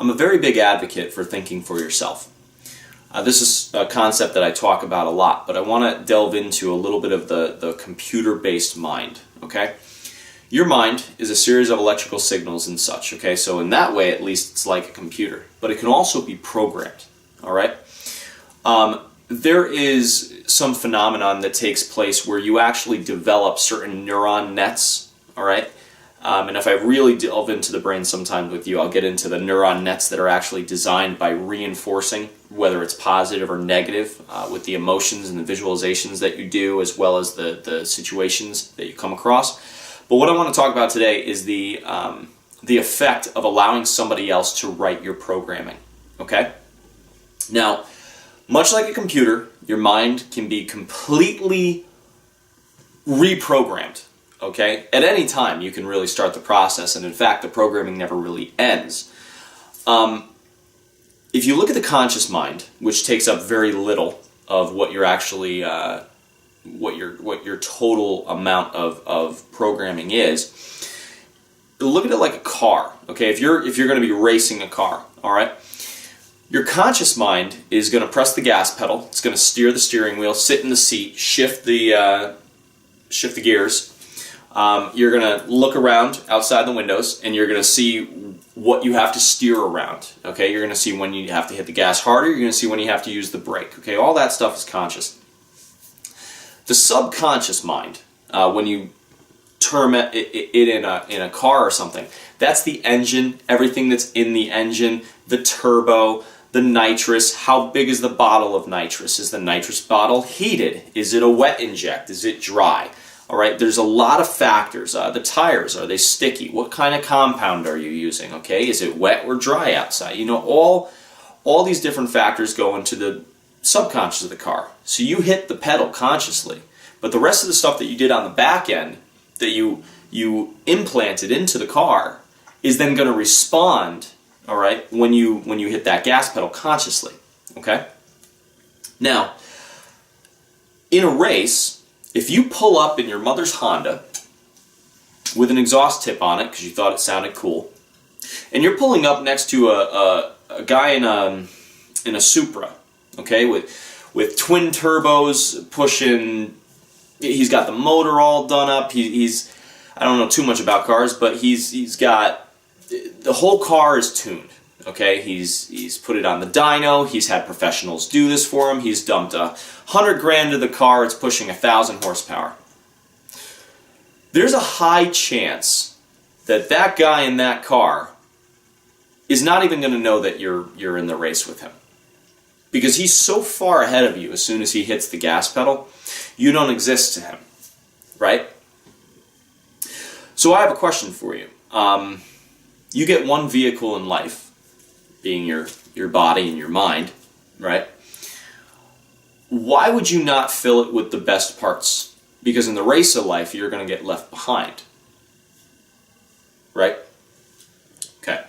I'm a very big advocate for thinking for yourself. This is a concept that I talk about a lot, but I want to delve into a little bit of the computer-based mind, okay? Your mind is a series of electrical signals and such, okay? So in that way, at least, it's like a computer. But it can also be programmed, all right? There is some phenomenon that takes place where you actually develop certain neuron nets, all right? And if I really delve into the brain sometime with you, I'll get into the neuron nets that are actually designed by reinforcing, whether it's positive or negative, with the emotions and the visualizations that you do, as well as the situations that you come across. But what I want to talk about today is the effect of allowing somebody else to write your programming, okay? Now, much like a computer, your mind can be completely reprogrammed, okay? At any time, you can really start the process, and in fact, the programming never really ends. If you look at the conscious mind, which takes up very little of what you're actually what your total amount of programming is, look at it like a car, okay? If you're going to be racing a car, all right, your conscious mind is going to press the gas pedal. It's going to steer the steering wheel, sit in the seat, shift the gears. You're going to look around outside the windows, and you're going to see what you have to steer around, okay? You're going to see when you have to hit the gas harder. You're going to see when you have to use the brake, okay? All that stuff is conscious. The subconscious mind, when you term it in a car or something, that's the engine, everything that's in the engine, the turbo, the nitrous. How big is the bottle of nitrous? Is the nitrous bottle heated? Is it a wet inject? Is it dry? All right, there's a lot of factors. The tires, are they sticky? What kind of compound are you using? Okay, is it wet or dry outside? You know, all these different factors go into the subconscious of the car. So you hit the pedal consciously, but the rest of the stuff that you did on the back end that you implanted into the car is then going to respond, all right, when you hit that gas pedal consciously, okay? Now, in a race, if you pull up in your mother's Honda with an exhaust tip on it because you thought it sounded cool, and you're pulling up next to a guy in a Supra, okay, with twin turbos pushing, he's got the motor all done up, he's I don't know too much about cars, but he's got, the whole car is tuned, okay, he's put it on the dyno, he's had professionals do this for him, he's dumped $100,000 into the car, it's pushing 1,000 horsepower. There's a high chance that that guy in that car is not even going to know that you're in the race with him. Because he's so far ahead of you as soon as he hits the gas pedal, you don't exist to him, right? So I have a question for you. You get one vehicle in life, being your body and your mind, right? Why would you not fill it with the best parts? Because in the race of life, you're going to get left behind, right? Okay.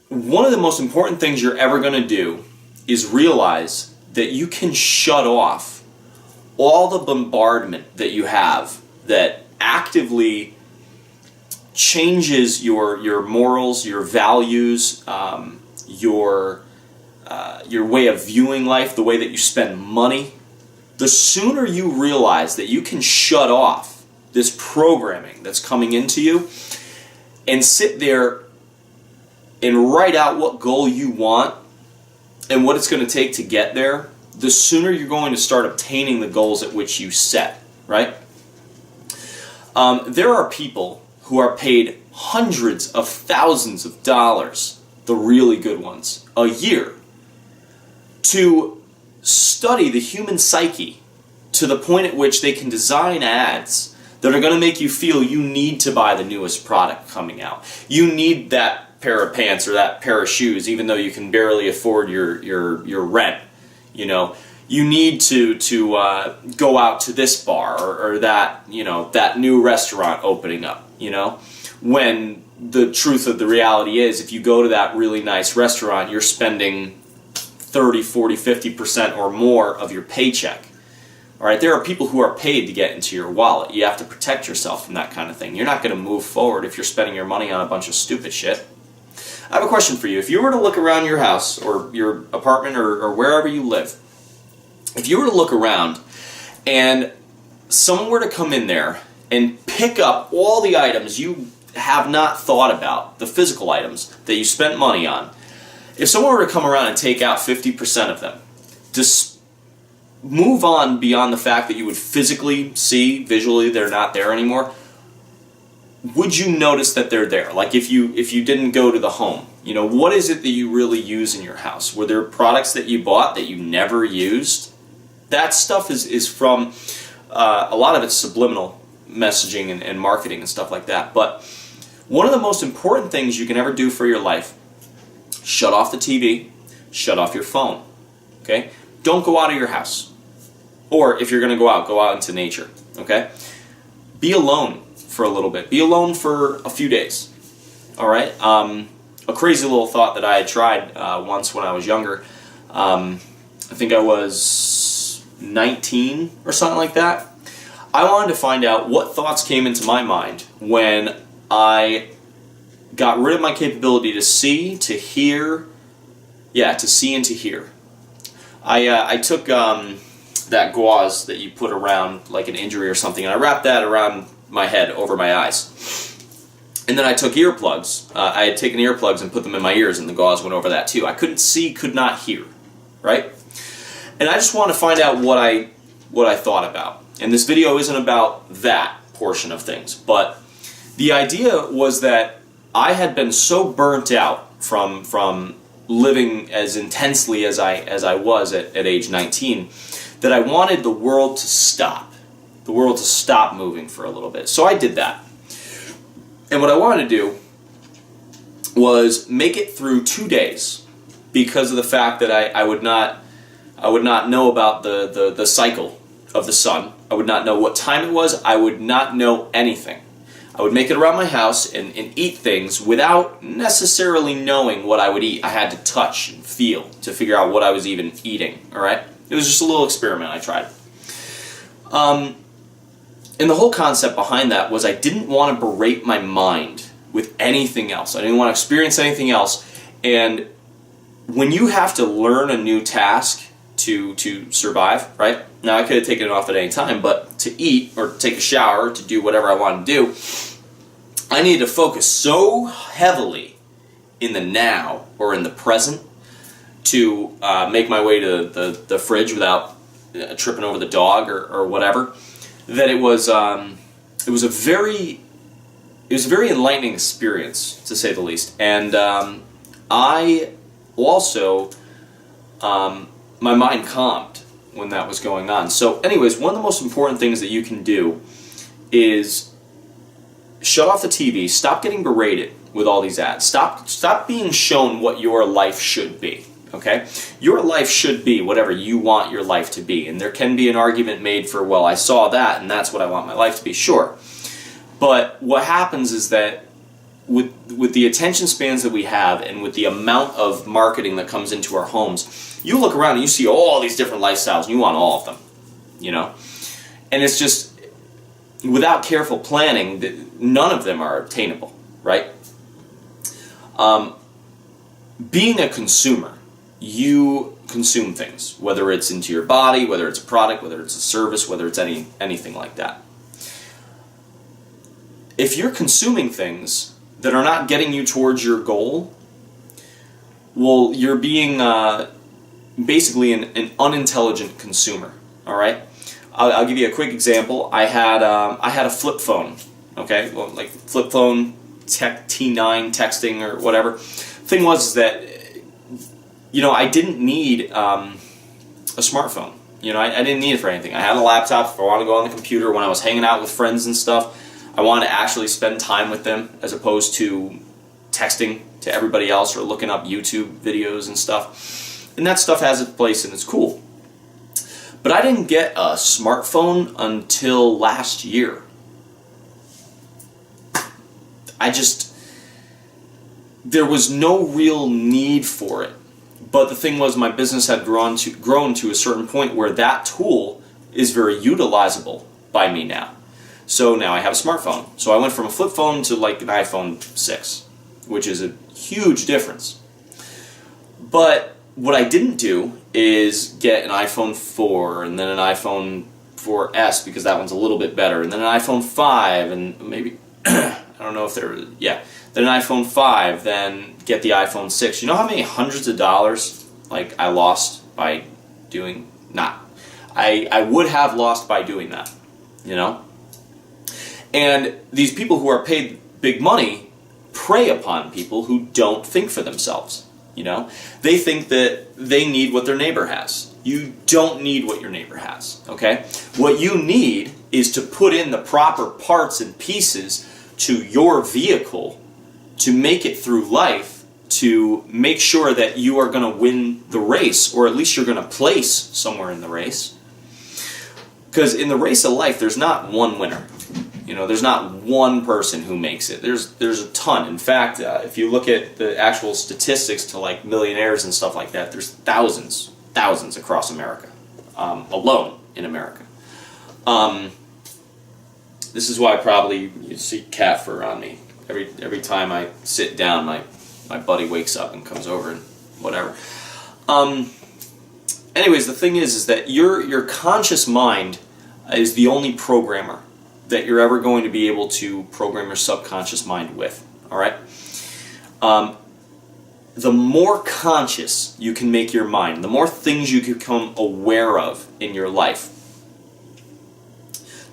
One of the most important things you're ever going to do is realize that you can shut off all the bombardment that you have that actively changes your morals, your values, your way of viewing life, the way that you spend money. The sooner you realize that you can shut off this programming that's coming into you and sit there and write out what goal you want and what it's going to take to get there, the sooner you're going to start obtaining the goals at which you set, right? There are people who are paid hundreds of thousands of dollars, the really good ones, a year, to study the human psyche to the point at which they can design ads that are going to make you feel you need to buy the newest product coming out. You need that pair of pants or that pair of shoes, even though you can barely afford your rent. You know, you need to go out to this bar or that, you know, that new restaurant opening up, you know, when the truth of the reality is if you go to that really nice restaurant, you're spending 30, 40, 50% or more of your paycheck, All right, there are people who are paid to get into your wallet. You have to protect yourself from that kind of thing. You're not going to move forward if you're spending your money on a bunch of stupid shit. I have a question for you. If you were to look around your house or your apartment or wherever you live, if you were to look around and someone were to come in there and pick up all the items you have not thought about, the physical items that you spent money on, if someone were to come around and take out 50% of them, just move on beyond the fact that you would physically see, visually, they're not there anymore, would you notice that they're there? Like if you didn't go to the home, you know, what is it that you really use in your house? Were there products that you bought that you never used? That stuff is from, a lot of it's subliminal messaging and marketing and stuff like that. But one of the most important things you can ever do for your life, shut off the TV, shut off your phone, okay? Don't go out of your house. Or if you're going to go out into nature, okay? Be alone for a little bit. Be alone for a few days, all right? A crazy little thought that I had tried once when I was younger. I think I was 19 or something like that. I wanted to find out what thoughts came into my mind when I got rid of my capability to see, to hear, to see and to hear. I took that gauze that you put around like an injury or something, and I wrapped that around my head over my eyes. And then I took earplugs. I had taken earplugs and put them in my ears, and the gauze went over that too. I couldn't see, could not hear, right? And I just want to find out what I thought about. And this video isn't about that portion of things, but the idea was that I had been so burnt out from living as intensely as I was at age 19 that I wanted the world to stop. The world to stop moving for a little bit. So I did that. And what I wanted to do was make it through 2 days because of the fact that I would not know about the cycle of the sun. I would not know what time it was. I would not know anything. I would make it around my house and eat things without necessarily knowing what I would eat. I had to touch and feel to figure out what I was even eating, all right? It was just a little experiment I tried. And the whole concept behind that was I didn't want to berate my mind with anything else. I didn't want to experience anything else. And when you have to learn a new task to survive, right? Now, I could have taken it off at any time, but to eat or take a shower, to do whatever I wanted to do, I needed to focus so heavily in the now or in the present to make my way to the fridge without tripping over the dog or whatever, that it was a very enlightening experience, to say the least. And I also, my mind calmed when that was going on. So anyways, one of the most important things that you can do is shut off the TV, stop getting berated with all these ads, stop being shown what your life should be, okay? Your life should be whatever you want your life to be, and there can be an argument made for, well, I saw that and that's what I want my life to be, sure. But what happens is that with the attention spans that we have and with the amount of marketing that comes into our homes, you look around and you see all these different lifestyles and you want all of them, you know? And it's just, without careful planning, none of them are obtainable, right? Being a consumer, you consume things, whether it's into your body, whether it's a product, whether it's a service, whether it's anything like that. If you're consuming things that are not getting you towards your goal, well, you're being basically an unintelligent consumer. All right, I'll give you a quick example. I had a flip phone. Okay, well, like flip phone, tech T9 texting or whatever. Thing was that, you know, I didn't need a smartphone. You know, I didn't need it for anything. I had a laptop if I wanted to go on the computer when I was hanging out with friends and stuff. I wanted to actually spend time with them as opposed to texting to everybody else or looking up YouTube videos and stuff. And that stuff has its place and it's cool. But I didn't get a smartphone until last year. There was no real need for it. But the thing was, my business had grown to a certain point where that tool is very utilizable by me now. So now I have a smartphone. So I went from a flip phone to like an iPhone 6, which is a huge difference. But what I didn't do is get an iPhone 4 and then an iPhone 4S, because that one's a little bit better, and then an iPhone 5, and maybe, I don't know if there, yeah, then an iPhone 5, then get the iPhone 6. You know how many hundreds of dollars like I lost by doing, I would have lost by doing that, you know? And these people who are paid big money prey upon people who don't think for themselves, you know? They think that they need what their neighbor has. You don't need what your neighbor has, okay? What you need is to put in the proper parts and pieces to your vehicle to make it through life, to make sure that you are going to win the race, or at least you're going to place somewhere in the race. Because in the race of life, there's not one winner. You know, there's not one person who makes it. There's a ton. In fact, if you look at the actual statistics to like millionaires and stuff like that, there's thousands across America, alone in America. This is why probably you see cat fur on me. Every time I sit down, my buddy wakes up and comes over and whatever. Anyways, the thing is that your conscious mind is the only programmer that you're ever going to be able to program your subconscious mind with. All right. The more conscious you can make your mind, the more things you can become aware of in your life,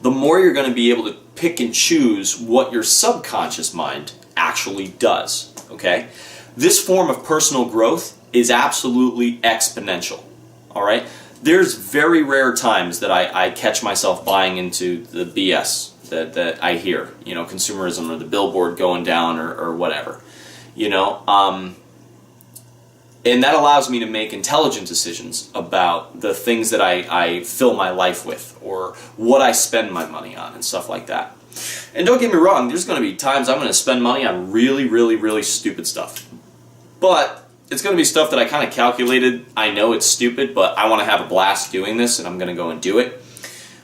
the more you're going to be able to pick and choose what your subconscious mind actually does. Okay? This form of personal growth is absolutely exponential. All right? There's very rare times that I catch myself buying into the BS that I hear, you know, consumerism or the billboard going down or whatever, you know, and that allows me to make intelligent decisions about the things that I fill my life with, or what I spend my money on and stuff like that. And don't get me wrong, there's going to be times I'm going to spend money on really, really, really stupid stuff. But it's going to be stuff that I kind of calculated. I know it's stupid, but I want to have a blast doing this, and I'm going to go and do it.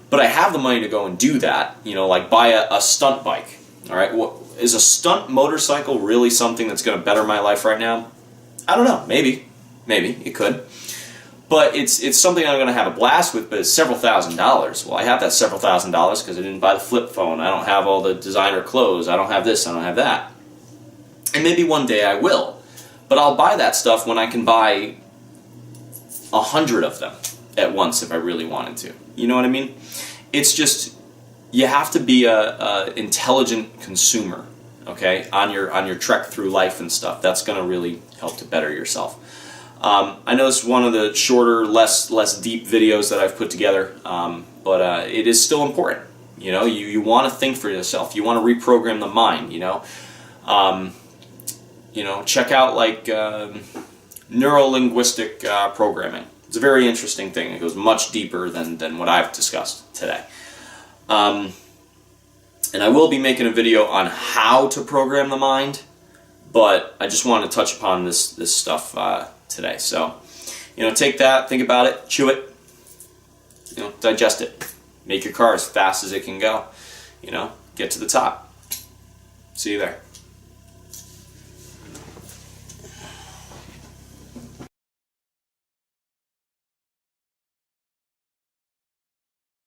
But I have the money to go and do that, you know, like buy a stunt bike. All right, is a stunt motorcycle really something that's going to better my life right now? I don't know. Maybe it could. But it's something I'm going to have a blast with, but it's several $1,000s. Well, I have that several $1,000s because I didn't buy the flip phone. I don't have all the designer clothes. I don't have this. I don't have that. And maybe one day I will. But I'll buy that stuff when I can buy 100 of them at once if I really wanted to. You know what I mean? It's just, you have to be a intelligent consumer, okay, on your trek through life and stuff. That's going to really help to better yourself. I know it's one of the shorter, less deep videos that I've put together, but it is still important. You know, you want to think for yourself. You want to reprogram the mind. You know, check out like neuro-linguistic programming. It's a very interesting thing. It goes much deeper than what I've discussed today. And I will be making a video on how to program the mind, but I just wanted to touch upon this stuff today. So, you know, take that, think about it, chew it, you know, digest it. Make your car as fast as it can go. You know, get to the top. See you there.